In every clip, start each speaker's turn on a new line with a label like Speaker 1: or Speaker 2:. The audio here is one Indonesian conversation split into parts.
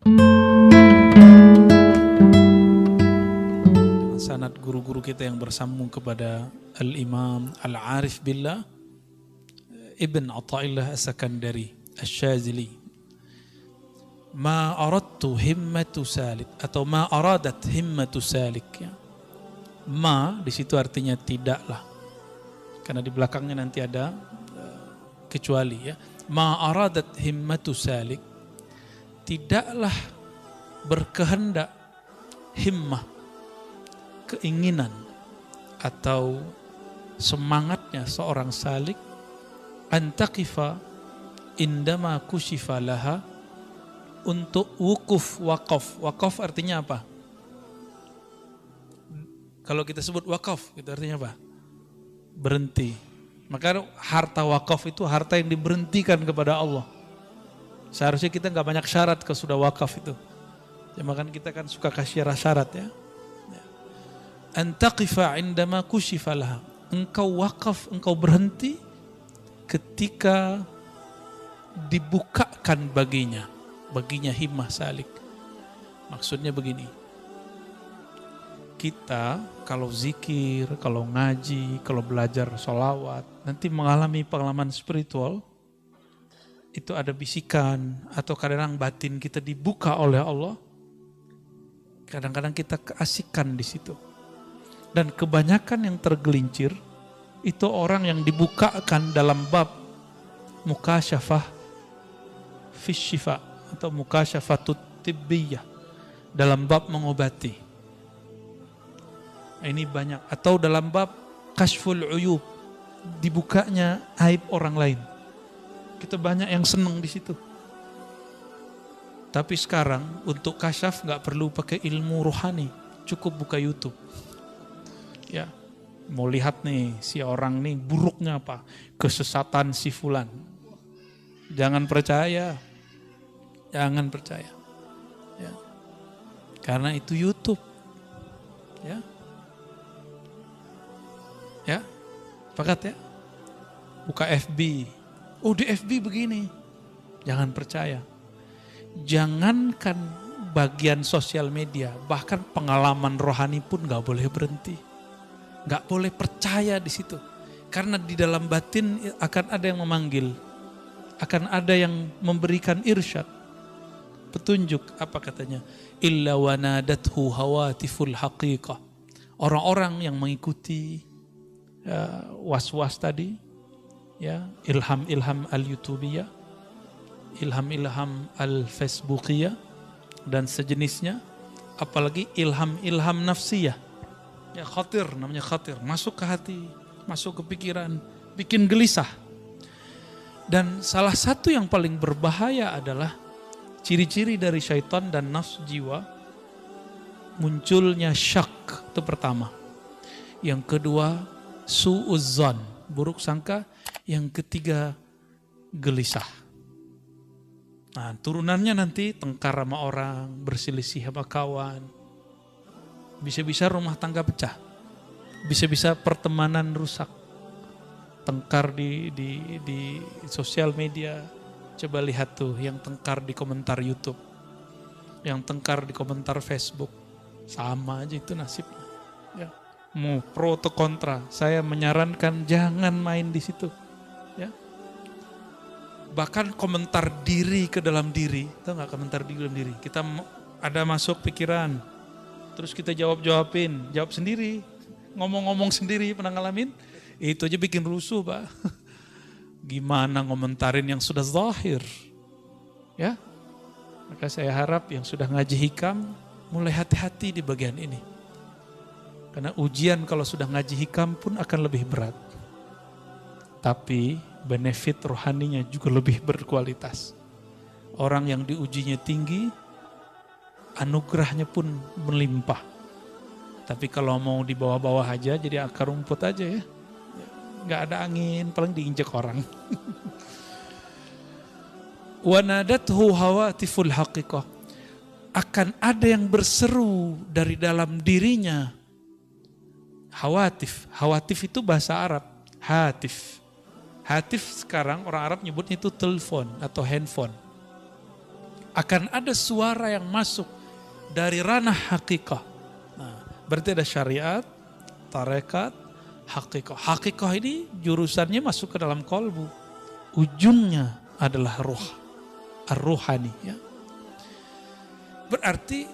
Speaker 1: Dengan sanad guru-guru kita yang bersambung kepada Al-Imam Al-Arif Billah Ibn Athaillah As-Sakandari Asy-Syadzili. Ma aradtu himmatu salik atau ma aradat himmatu salik, ya. Ma di situ artinya tidaklah. Karena di belakangnya nanti ada kecuali, ya. Ma aradat himmatu salik, tidaklah berkehendak himmah, keinginan atau semangatnya seorang salik, antaqifa indama kushifa laha, untuk wukuf, wakaf. Wakaf artinya apa? Kalau kita sebut wakaf, itu artinya apa? Berhenti. Maka harta wakaf itu harta yang diberhentikan kepada Allah. Seharusnya kita nggak banyak syarat kalau sudah wakaf itu. Ya, makanya kita kan suka kasih syarat, ya. Antaqifa indama kushifa laha. Engkau wakaf, engkau berhenti ketika dibukakan baginya himmah salik. Maksudnya begini, kita kalau zikir, kalau ngaji, kalau belajar sholawat, nanti mengalami pengalaman spiritual, itu ada bisikan atau kadang batin kita dibuka oleh Allah. Kadang-kadang kita keasikan di situ. Dan kebanyakan yang tergelincir itu orang yang dibukakan dalam bab mukasyafah fis syifa atau mukasyafatut tibbiyah, dalam bab mengobati. Ini banyak. Atau dalam bab kashful uyub, dibukanya aib orang lain. Kita banyak yang senang di situ. Tapi sekarang untuk kasyaf nggak perlu pakai ilmu rohani, cukup buka YouTube. Ya, mau lihat nih si orang nih buruknya apa, kesesatan si fulan. Jangan percaya. Jangan percaya, ya. Karena itu YouTube, ya, ya, sepakat ya. Buka FB, oh di FB begini, jangan percaya. Jangankan bagian sosial media, bahkan pengalaman rohani pun nggak boleh berhenti, nggak boleh percaya di situ. Karena di dalam batin akan ada yang memanggil, akan ada yang memberikan irsyad. Petunjuk, apa katanya? Illa wanadathu hawatiful haqiqah. Orang-orang yang mengikuti was-was tadi, ya, ilham-ilham al-YouTubiyah, ilham-ilham al-Facebookiyah dan sejenisnya, apalagi ilham-ilham nafsiyah. Ya, khatir, namanya khatir, masuk ke hati, masuk ke pikiran, bikin gelisah. Dan salah satu yang paling berbahaya adalah ciri-ciri dari syaitan dan nafsu jiwa, munculnya syak, itu pertama. Yang kedua, su'uzzan, buruk sangka. Yang ketiga, gelisah. Nah, turunannya nanti tengkar sama orang, berselisih sama kawan. Bisa-bisa rumah tangga pecah. Bisa-bisa pertemanan rusak. Tengkar di sosial media. Coba lihat tuh yang tengkar di komentar YouTube, yang tengkar di komentar Facebook, sama aja itu nasibnya. Ya. Mau pro atau kontra, saya menyarankan jangan main di situ. Ya. Bahkan komentar diri ke dalam diri, tahu nggak komentar di dalam diri? Kita ada masuk pikiran, terus kita jawab-jawabin, jawab sendiri, ngomong-ngomong sendiri, pernah ngalamin? Itu aja bikin rusuh, Pak. Gimana ngomentarin yang sudah zahir, ya? Maka saya harap yang sudah ngaji hikam mulai hati-hati di bagian ini, karena ujian kalau sudah ngaji hikam pun akan lebih berat, tapi benefit rohaninya juga lebih berkualitas. Orang yang diujinya tinggi, anugerahnya pun melimpah. Tapi kalau mau di bawah-bawah aja, jadi akar rumput aja, ya. Nggak ada angin, paling diinjek orang. Wanadathu hawatiful haqiqah. Akan ada yang berseru dari dalam dirinya. Hawatif. Hawatif itu bahasa Arab. Hatif. Hatif sekarang orang Arab nyebutnya itu telepon atau handphone. akan ada suara yang masuk dari ranah hakikah. Nah, berarti ada syariat, tarekat, hakikah. Hakikah ini jurusannya masuk ke dalam kolbu. Ujungnya adalah ruh, ar-ruhani. Ya. Berarti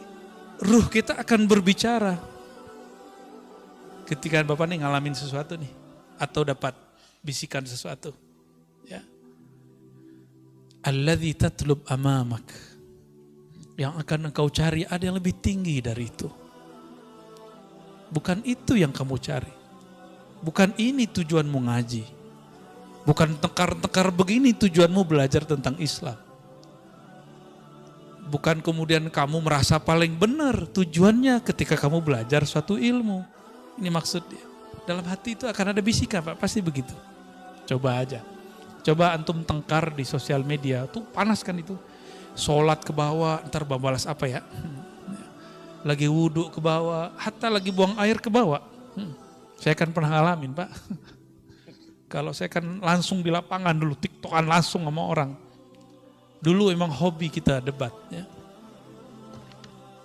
Speaker 1: ruh kita akan berbicara. Ketika Bapak nih ngalamin sesuatu nih, atau dapat bisikan sesuatu. Ya. Alladzi tatlub amamak. Yang akan engkau cari ada yang lebih tinggi dari itu. Bukan itu yang kamu cari. Bukan ini tujuanmu ngaji. Bukan tekar-tekar begini tujuanmu belajar tentang Islam. Bukan kemudian kamu merasa paling benar tujuannya ketika kamu belajar suatu ilmu. Ini maksudnya. Dalam hati itu akan ada bisikan, Pak. Pasti begitu. Coba aja. Coba antum tengkar di sosial media. Tuh panas kan itu. Sholat ke bawah, ntar balas apa ya? Lagi wudhu ke bawah, hatta lagi buang air ke bawah. Saya kan pernah ngalamin, Pak. Kalau saya kan langsung di lapangan dulu, tiktokan langsung sama orang. Dulu emang hobi kita debat. Ya.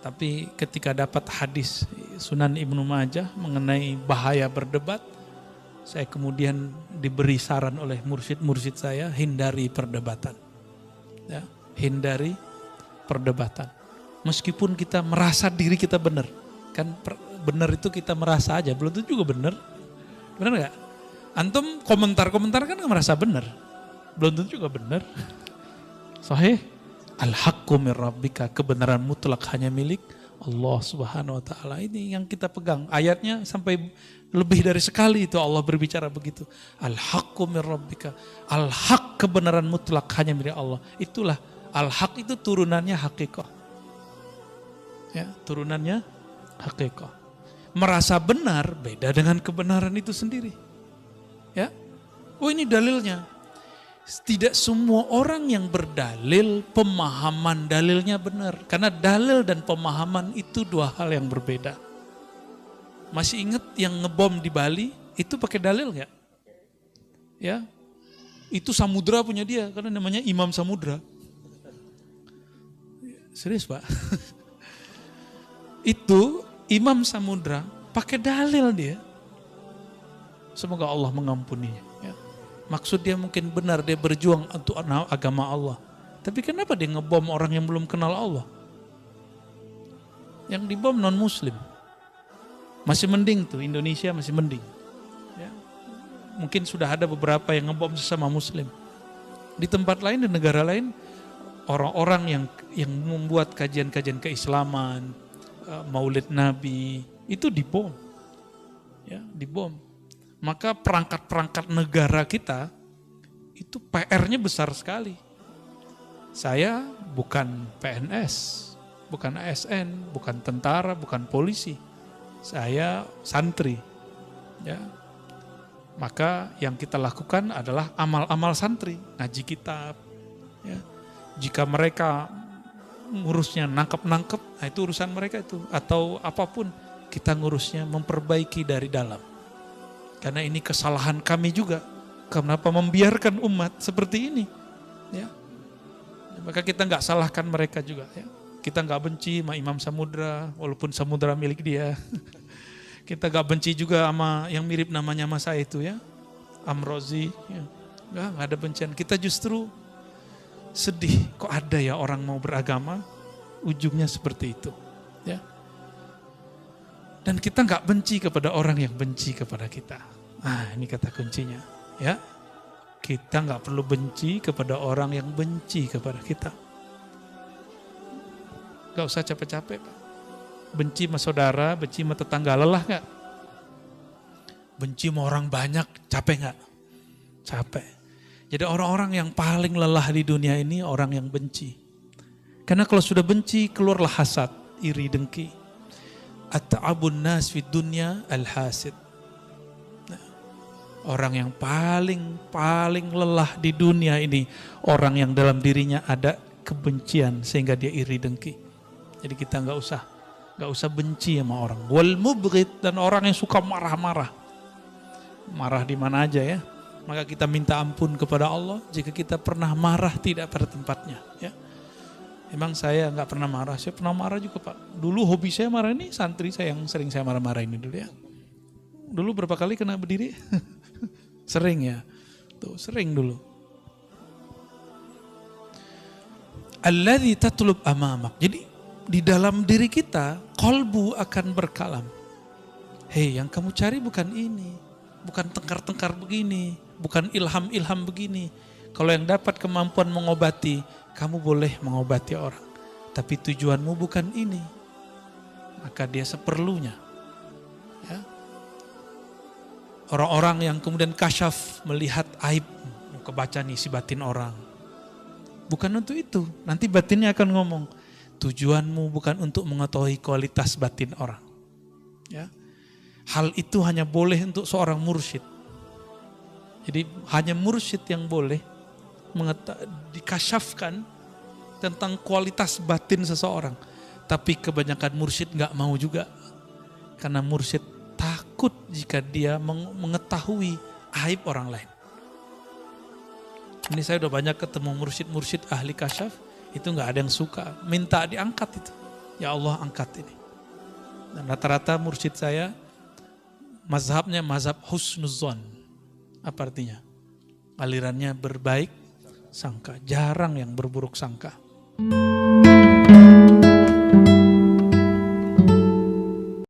Speaker 1: Tapi ketika dapat hadis Sunan Ibnu Majah mengenai bahaya berdebat, saya kemudian diberi saran oleh mursyid-mursyid saya, hindari perdebatan. Ya. Hindari perdebatan. Meskipun kita merasa diri kita benar. Kan benar itu kita merasa aja, belum tentu juga benar. Benar gak? Antum komentar-komentar kan merasa benar. Belum tentu juga benar. Sahih. Al-haqqu min rabbika, kebenaran mutlak hanya milik Allah Subhanahu wa taala. Ini yang kita pegang. Ayatnya sampai lebih dari sekali itu Allah berbicara begitu. Al-haqqu min rabbika. Al-haq, kebenaran mutlak hanya milik Allah. Itulah al-haq, itu turunannya hakikah. Ya, turunannya hakikah. Merasa benar beda dengan kebenaran itu sendiri. Ya. Oh, ini dalilnya. Tidak semua orang yang berdalil pemahaman dalilnya benar. Karena dalil dan pemahaman itu dua hal yang berbeda. Masih ingat yang ngebom di Bali itu pakai dalil nggak? Ya. Itu samudra punya dia karena namanya Imam Samudra. Serius, Pak. Itu Imam Samudra pakai dalil dia. Semoga Allah mengampuninya. Ya. Maksud dia mungkin benar, dia berjuang untuk agama Allah. Tapi kenapa dia ngebom orang yang belum kenal Allah? Yang dibom non muslim. Masih mending tuh, Indonesia masih mending. Ya. Mungkin sudah ada beberapa yang ngebom sesama muslim. Di tempat lain, di negara lain, orang-orang yang membuat kajian-kajian keislaman, maulid Nabi, itu dibom. Ya, dibom. Maka perangkat-perangkat negara kita, itu PR-nya besar sekali. Saya bukan PNS, bukan ASN, bukan tentara, bukan polisi. Saya santri. Ya. Maka yang kita lakukan adalah amal-amal santri, ngaji kitab. Ya. Jika mereka ngurusnya nangkep-nangkep, nah itu urusan mereka itu. Atau apapun, kita ngurusnya memperbaiki dari dalam. Karena ini kesalahan kami juga. Kenapa membiarkan umat seperti ini? Ya. Maka kita nggak salahkan mereka juga. Ya. Kita nggak benci sama Imam Samudra, walaupun Samudra milik dia. Kita nggak benci juga sama yang mirip namanya sama saya itu ya, Amrozi. Ya. Nggak ada bencian. Kita justru sedih, kok ada ya orang mau beragama, ujungnya seperti itu. Ya. Dan kita nggak benci kepada orang yang benci kepada kita. Nah, ini kata kuncinya. Ya, kita nggak perlu benci kepada orang yang benci kepada kita. Gak usah capek-capek, Pak. Benci sama saudara, benci sama tetangga, lelah nggak? Benci sama orang banyak, capek nggak? Capek. Jadi orang-orang yang paling lelah di dunia ini orang yang benci. Karena kalau sudah benci, keluarlah hasad, iri, dengki. At'abun nas fid dunya al-hasid. Nah, orang yang paling lelah di dunia ini, orang yang dalam dirinya ada kebencian sehingga dia iri, dengki. Jadi kita nggak usah benci sama orang. Wal mubghid, dan orang yang suka marah-marah. Marah di mana aja ya. Maka kita minta ampun kepada Allah jika kita pernah marah tidak pada tempatnya. Ya. Emang saya nggak pernah marah, saya pernah marah juga Pak. Dulu hobi saya marah, ini santri saya yang sering saya marah-marah ini dulu ya. Dulu berapa kali kena berdiri? Sering ya, tuh sering dulu. Alladzi tatlub amamak. Jadi di dalam diri kita, kolbu akan berkalam. Hei, yang kamu cari bukan ini, bukan tengkar-tengkar begini, bukan ilham-ilham begini. Kalau yang dapat kemampuan mengobati, kamu boleh mengobati orang. Tapi tujuanmu bukan ini. Maka dia seperlunya. Ya. Orang-orang yang kemudian kasyaf melihat aib, kebaca nih si batin orang. Bukan untuk itu. Nanti batinnya akan ngomong, tujuanmu bukan untuk mengetahui kualitas batin orang. Ya. Hal itu hanya boleh untuk seorang mursyid. Jadi hanya mursyid yang boleh dikasyafkan tentang kualitas batin seseorang. Tapi kebanyakan mursyid gak mau juga. Karena mursyid takut jika dia mengetahui aib orang lain. Ini saya udah banyak ketemu mursyid-mursyid ahli kasyaf, itu gak ada yang suka. Minta diangkat itu. Ya Allah angkat ini. Dan rata-rata mursyid saya, mazhabnya mazhab husnuzon. Apa artinya? Alirannya berbaik sangka, jarang yang berburuk sangka.